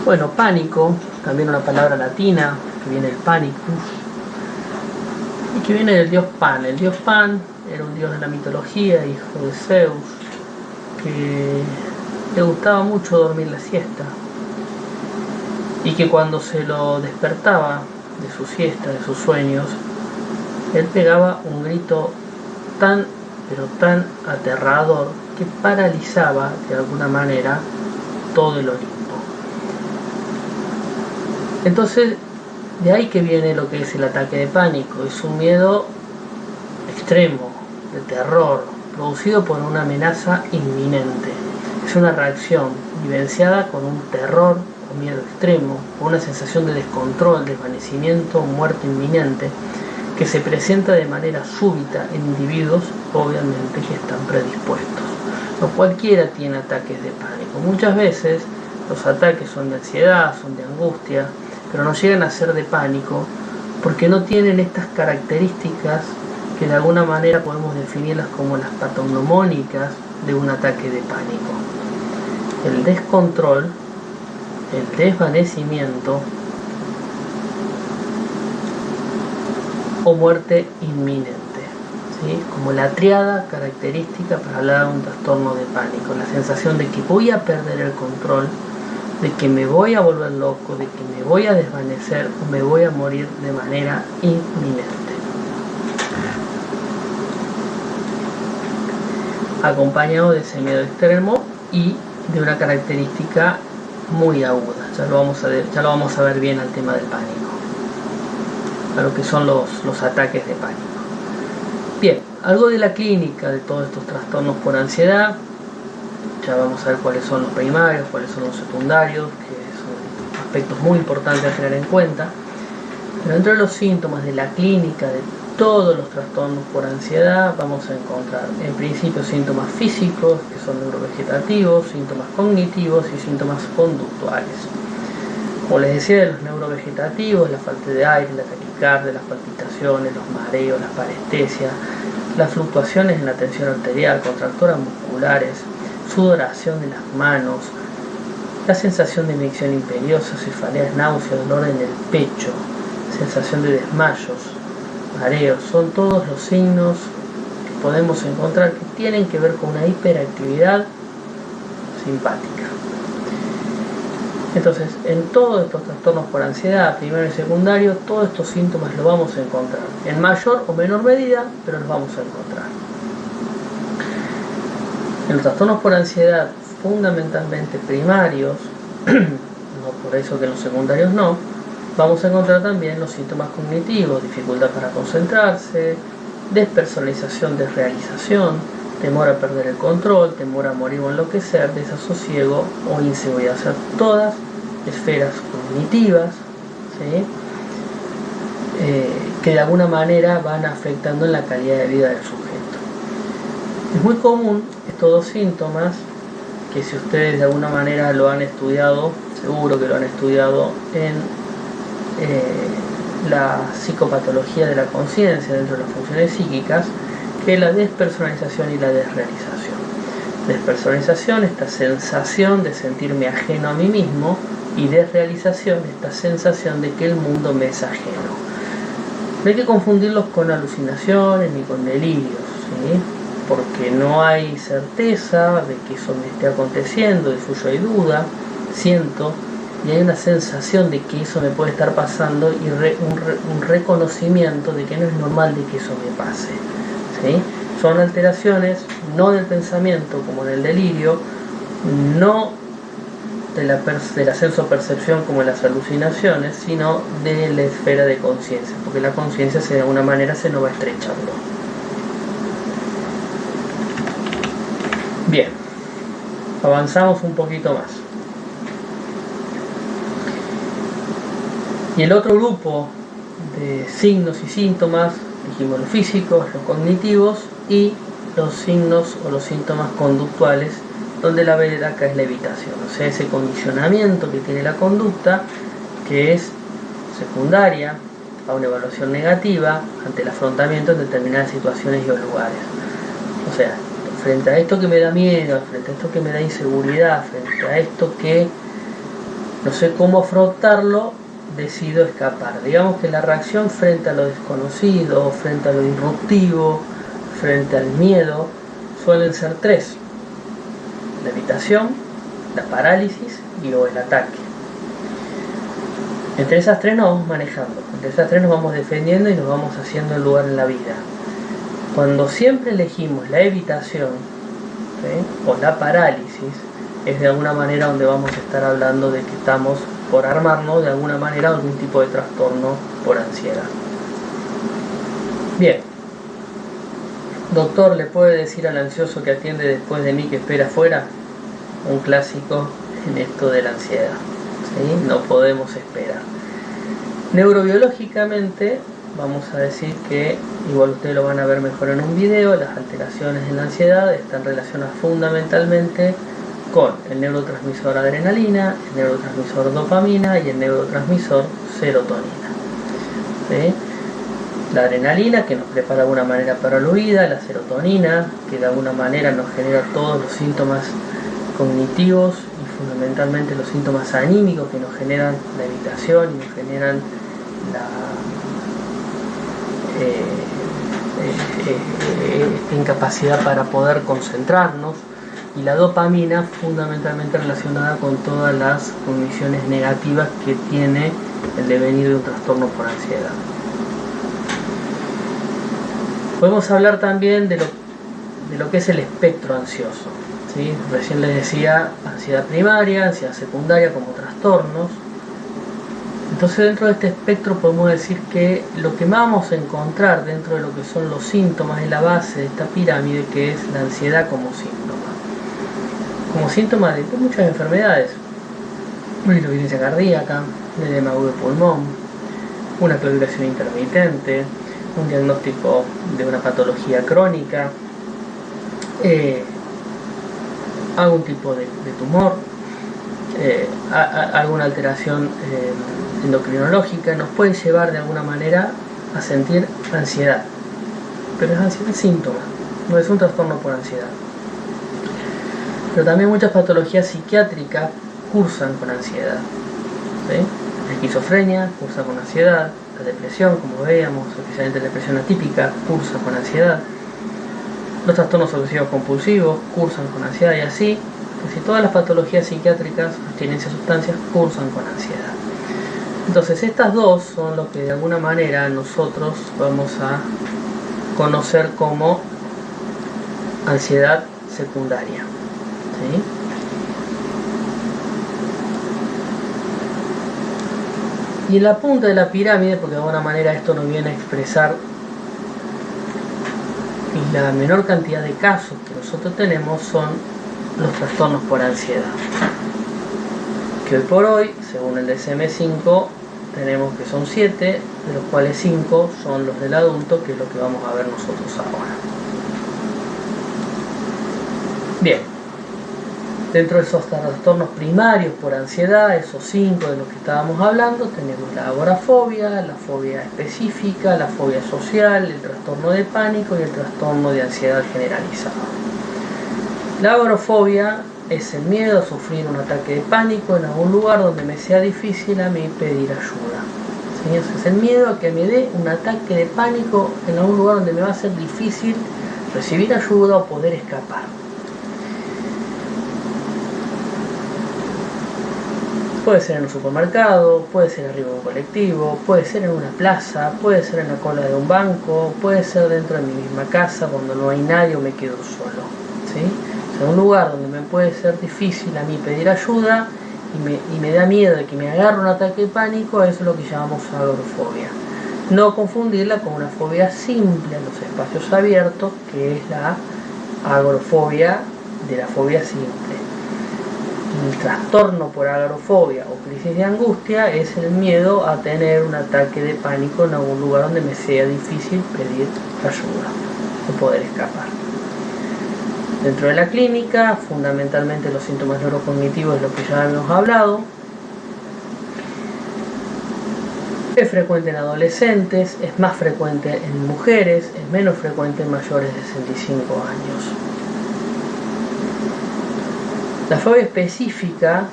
Bueno, pánico, también una palabra latina, que viene del panicus, y que viene del dios Pan. El dios Pan era un dios de la mitología, hijo de Zeus, que le gustaba mucho dormir la siesta, y que cuando se lo despertaba de su siesta, de sus sueños, él pegaba un grito tan, pero tan aterrador que paralizaba de alguna manera todo el Olimpo. Entonces, de ahí que viene lo que es el ataque de pánico. Es un miedo extremo, de terror, producido por una amenaza inminente. Es una reacción vivenciada con un terror o miedo extremo, o una sensación de descontrol, desvanecimiento o muerte inminente, que se presenta de manera súbita en individuos, obviamente, que están predispuestos. No cualquiera tiene ataques de pánico. Muchas veces los ataques son de ansiedad, son de angustia, pero no llegan a ser de pánico porque no tienen estas características que de alguna manera podemos definirlas como las patognomónicas de un ataque de pánico. El descontrol, el desvanecimiento o muerte inminente, ¿sí? Como la triada característica para hablar de un trastorno de pánico, la sensación de que voy a perder el control, de que me voy a volver loco, de que me voy a desvanecer o me voy a morir de manera inminente. Acompañado de ese miedo extremo y de una característica muy aguda. Ya lo vamos a ver bien al tema del pánico, a lo que son los ataques de pánico. Bien, algo de la clínica de todos estos trastornos por ansiedad. Ya vamos a ver cuáles son los primarios, cuáles son los secundarios, que son aspectos muy importantes a tener en cuenta. Pero dentro de los síntomas de la clínica de todos los trastornos por ansiedad vamos a encontrar en principio síntomas físicos, que son neurovegetativos, síntomas cognitivos y síntomas conductuales. Como les decía, de los neurovegetativos, la falta de aire, la taquicardia, las palpitaciones, los mareos, las parestesias, las fluctuaciones en la tensión arterial, contracturas musculares, sudoración de las manos, la sensación de inyección imperiosa, cefaleas, náuseas, dolor en el pecho, sensación de desmayos, mareos, son todos los signos que podemos encontrar que tienen que ver con una hiperactividad simpática. Entonces, en todos estos trastornos por ansiedad, primero y secundario, todos estos síntomas los vamos a encontrar, en mayor o menor medida, pero los vamos a encontrar. En los trastornos por ansiedad fundamentalmente primarios, no por eso que en los secundarios no, vamos a encontrar también los síntomas cognitivos, dificultad para concentrarse, despersonalización, desrealización, temor a perder el control, temor a morir o enloquecer, desasosiego o inseguridad. O sea, todas esferas cognitivas, ¿sí? Que de alguna manera van afectando en la calidad de vida del sujeto. Es muy común estos dos síntomas, que si ustedes de alguna manera lo han estudiado, seguro que lo han estudiado en la psicopatología de la conciencia dentro de las funciones psíquicas, que es la despersonalización y la desrealización. Despersonalización, esta sensación de sentirme ajeno a mí mismo, y desrealización, esta sensación de que el mundo me es ajeno. No hay que confundirlos con alucinaciones ni con delirios, ¿sí? Porque no hay certeza de que eso me esté aconteciendo, de suyo hay duda, siento, y hay una sensación de que eso me puede estar pasando y un reconocimiento de que no es normal de que eso me pase, ¿sí? Son alteraciones no del pensamiento como en el delirio, no del ascenso-percepción como en las alucinaciones, sino de la esfera de conciencia, porque la conciencia de alguna manera se nos va estrechando. Bien, avanzamos un poquito más. Y el otro grupo de signos y síntomas, dijimos los físicos, los cognitivos y los signos o los síntomas conductuales, donde la vereda acá es la evitación, o sea, ese condicionamiento que tiene la conducta, que es secundaria a una evaluación negativa ante el afrontamiento en determinadas situaciones y o lugares. O sea, frente a esto que me da miedo, frente a esto que me da inseguridad, frente a esto que no sé cómo afrontarlo, decido escapar. Digamos que la reacción frente a lo desconocido, frente a lo disruptivo, frente al miedo, suelen ser tres: la evitación, la parálisis y luego el ataque. Entre esas tres nos vamos manejando, entre esas tres nos vamos defendiendo y nos vamos haciendo el lugar en la vida. Cuando siempre elegimos la evitación, ¿sí?, o la parálisis, es de alguna manera donde vamos a estar hablando de que estamos por armarnos de alguna manera algún tipo de trastorno por ansiedad. Bien. Doctor, ¿le puede decir al ansioso que atiende después de mí que espera afuera? Un clásico en esto de la ansiedad, ¿sí? No podemos esperar. Neurobiológicamente, vamos a decir que, igual ustedes lo van a ver mejor en un video, las alteraciones en la ansiedad están relacionadas fundamentalmente con el neurotransmisor adrenalina, el neurotransmisor dopamina y el neurotransmisor serotonina, ¿sí? La adrenalina, que nos prepara de alguna manera para la huida, la serotonina, que de alguna manera nos genera todos los síntomas cognitivos y fundamentalmente los síntomas anímicos que nos generan la evitación y nos generan esta incapacidad para poder concentrarnos, y la dopamina fundamentalmente relacionada con todas las condiciones negativas que tiene el devenir de un trastorno por ansiedad. Podemos hablar también de lo que es el espectro ansioso, ¿sí? Recién les decía ansiedad primaria, ansiedad secundaria como trastornos. Entonces, dentro de este espectro podemos decir que lo que vamos a encontrar dentro de lo que son los síntomas es la base de esta pirámide, que es la ansiedad como síntoma de muchas enfermedades: una insuficiencia cardíaca, un edema agudo de pulmón, una coagulación intermitente, un diagnóstico de una patología crónica, algún tipo de tumor, alguna alteración endocrinológica, nos puede llevar de alguna manera a sentir ansiedad. Pero es ansiedad síntoma, no es un trastorno por ansiedad. Pero también muchas patologías psiquiátricas cursan con ansiedad, ¿sí? La esquizofrenia cursa con ansiedad, la depresión, como veíamos, especialmente la depresión atípica, cursa con ansiedad. Los trastornos obsesivos compulsivos cursan con ansiedad, y así, casi todas las patologías psiquiátricas, abstinencia a sustancias, cursan con ansiedad. Entonces, estas dos son lo que de alguna manera nosotros vamos a conocer como ansiedad secundaria, ¿sí? Y en la punta de la pirámide, porque de alguna manera esto nos viene a expresar la menor cantidad de casos que nosotros tenemos, son los trastornos por ansiedad, que hoy por hoy, según el DSM-5, tenemos que son 7, de los cuales 5 son los del adulto, que es lo que vamos a ver nosotros ahora. Bien, dentro de esos trastornos primarios por ansiedad, esos 5 de los que estábamos hablando, tenemos la agorafobia, la fobia específica, la fobia social, el trastorno de pánico y el trastorno de ansiedad generalizada. La agorafobia es el miedo a sufrir un ataque de pánico en algún lugar donde me sea difícil a mí pedir ayuda, ¿sí? Es el miedo a que me dé un ataque de pánico en algún lugar donde me va a ser difícil recibir ayuda o poder escapar. Puede ser en un supermercado, puede ser arriba de un colectivo, puede ser en una plaza, puede ser en la cola de un banco, puede ser dentro de mi misma casa cuando no hay nadie o me quedo solo, ¿sí? O sea, un lugar donde me puede ser difícil a mí pedir ayuda y me da miedo de que me agarre un ataque de pánico, eso es lo que llamamos agorafobia. No confundirla con una fobia simple en los espacios abiertos, que es la agorafobia de la fobia simple. El trastorno por agorafobia o crisis de angustia es el miedo a tener un ataque de pánico en algún lugar donde me sea difícil pedir ayuda o poder escapar. Dentro de la clínica, fundamentalmente los síntomas neurocognitivos es lo que ya hemos hablado. Es frecuente en adolescentes, es más frecuente en mujeres, es menos frecuente en mayores de 65 años. La fobia específica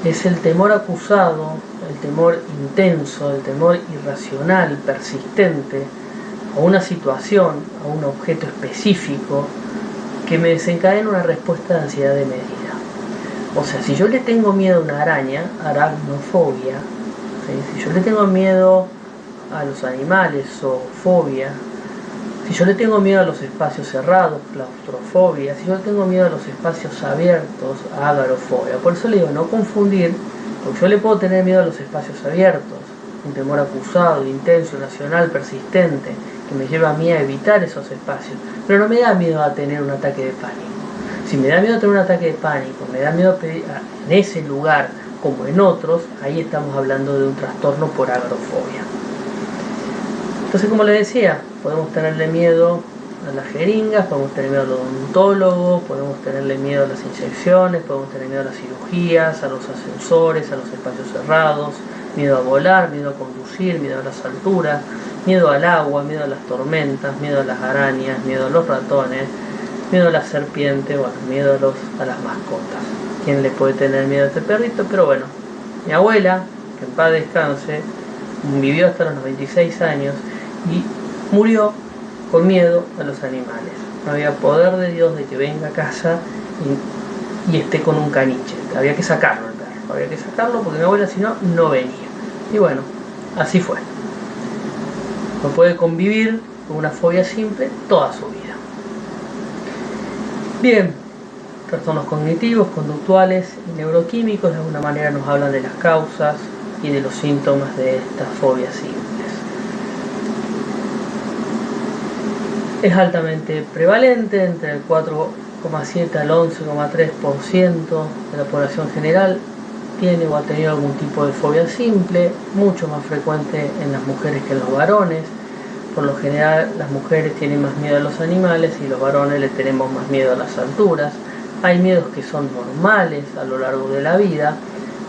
es el temor acusado, el temor intenso, el temor irracional, persistente, a una situación, a un objeto específico, que me desencadena una respuesta de ansiedad de medida. O sea, si yo le tengo miedo a una araña, aracnofobia, ¿sí? Si yo le tengo miedo a los animales, zoofobia, si yo le tengo miedo a los espacios cerrados, claustrofobia, si yo le tengo miedo a los espacios abiertos, agarofobia. Por eso le digo, no confundir, porque yo le puedo tener miedo a los espacios abiertos, un temor acusado, intenso, irracional, persistente, que me lleva a mí a evitar esos espacios, pero no me da miedo a tener un ataque de pánico. Si me da miedo tener un ataque de pánico, me da miedo en ese lugar como en otros, ahí estamos hablando de un trastorno por agrofobia. Entonces, como les decía, podemos tenerle miedo a las jeringas, podemos tener miedo al odontólogo, podemos tenerle miedo a las inyecciones, podemos tener miedo a las cirugías, a los ascensores, a los espacios cerrados, miedo a volar, miedo a conducir, miedo a las alturas, miedo al agua, miedo a las tormentas, miedo a las arañas, miedo a los ratones, miedo a las serpientes, bueno, miedo a las mascotas. ¿Quién le puede tener miedo a este perrito? Pero bueno, mi abuela, que en paz descanse, vivió hasta los 96 años y murió con miedo a los animales. No había poder de Dios de que venga a casa y esté con un caniche. Había que sacarlo el perro, había que sacarlo porque mi abuela si no, no venía. Y bueno, así fue. No puede convivir con una fobia simple toda su vida. Bien, trastornos cognitivos, conductuales y neuroquímicos de alguna manera nos hablan de las causas y de los síntomas de estas fobias simples. Es altamente prevalente, entre el 4,7 al 11,3% de la población general tiene o ha tenido algún tipo de fobia simple, mucho más frecuente en las mujeres que en los varones. Por lo general las mujeres tienen más miedo a los animales y los varones le tenemos más miedo a las alturas. Hay miedos que son normales a lo largo de la vida,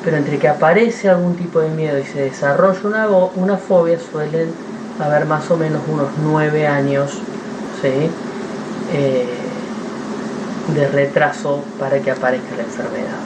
pero entre que aparece algún tipo de miedo y se desarrolla una fobia suelen haber más o menos unos 9 años, ¿sí? De retraso para que aparezca la enfermedad.